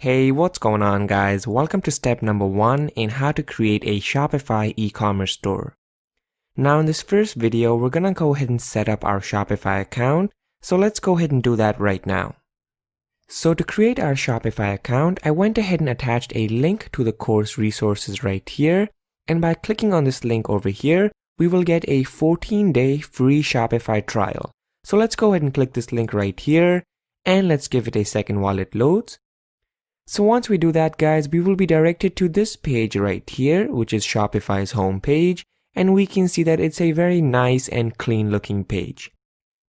Hey, what's going on guys? Welcome to step number 1 in how to create a Shopify e-commerce store. Now in this first video, we're gonna go ahead and set up our Shopify account. So let's go ahead and do that right now. So to create our Shopify account, I went ahead and attached a link to the course resources right here. And by clicking on this link over here, we will get a 14-day free Shopify trial. So let's go ahead and click this link right here and let's give it a second while it loads. So once we do that guys, we will be directed to this page right here, which is Shopify's home page, and we can see that it's a very nice and clean looking page.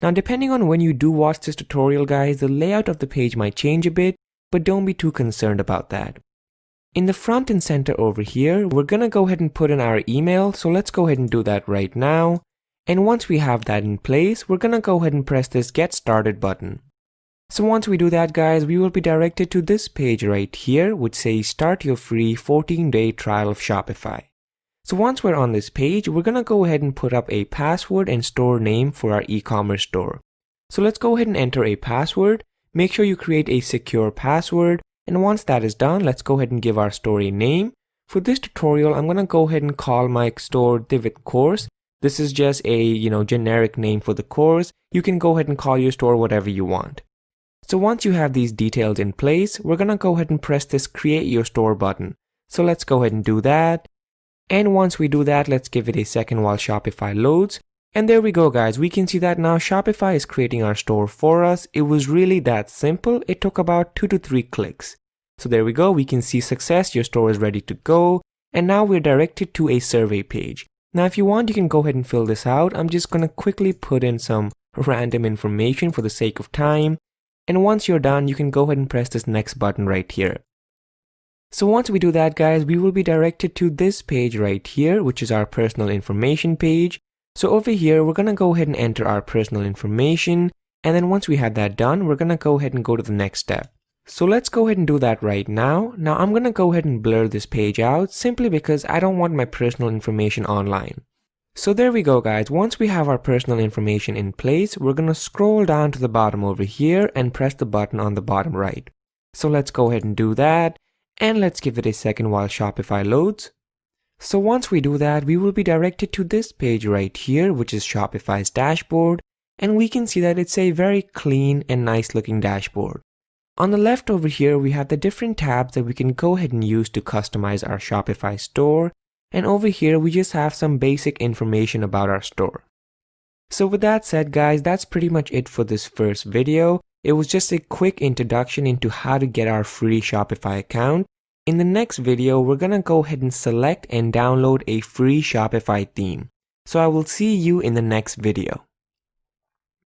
Now depending on when you do watch this tutorial guys, the layout of the page might change a bit, but don't be too concerned about that. In the front and center over here, we're gonna go ahead and put in our email, so let's go ahead and do that right now. And once we have that in place, we're gonna go ahead and press this Get Started button. So once we do that guys, we will be directed to this page right here, which says start your free 14-day trial of Shopify. So once we're on this page, we're gonna go ahead and put up a password and store name for our e-commerce store. So let's go ahead and enter a password. Make sure you create a secure password. And once that is done, let's go ahead and give our store a name. For this tutorial, I'm gonna go ahead and call my store Divot Course. This is just a, generic name for the course. You can go ahead and call your store whatever you want. So once you have these details in place, we're gonna go ahead and press this Create Your Store button. So let's go ahead and do that. And once we do that, let's give it a second while Shopify loads. And there we go guys, we can see that now Shopify is creating our store for us. It was really that simple. It took about 2 to 3 clicks. So there we go, we can see success, your store is ready to go. And now we're directed to a survey page. Now if you want, you can go ahead and fill this out. I'm just gonna quickly put in some random information for the sake of time. And once you're done, you can go ahead and press this next button right here. So once we do that guys, we will be directed to this page right here, which is our personal information page. So over here, we're gonna go ahead and enter our personal information. And then once we have that done, we're gonna go ahead and go to the next step. So let's go ahead and do that right now. Now I'm gonna go ahead and blur this page out simply because I don't want my personal information online. So there we go guys, once we have our personal information in place, we're gonna scroll down to the bottom over here and press the button on the bottom right. So let's go ahead and do that, and let's give it a second while Shopify loads. So once we do that, we will be directed to this page right here, which is Shopify's dashboard, and we can see that it's a very clean and nice looking dashboard. On the left over here, we have the different tabs that we can go ahead and use to customize our Shopify store. And over here, we just have some basic information about our store. So with that said guys, that's pretty much it for this first video. It was just a quick introduction into how to get our free Shopify account. In the next video, we're gonna go ahead and select and download a free Shopify theme. So I will see you in the next video.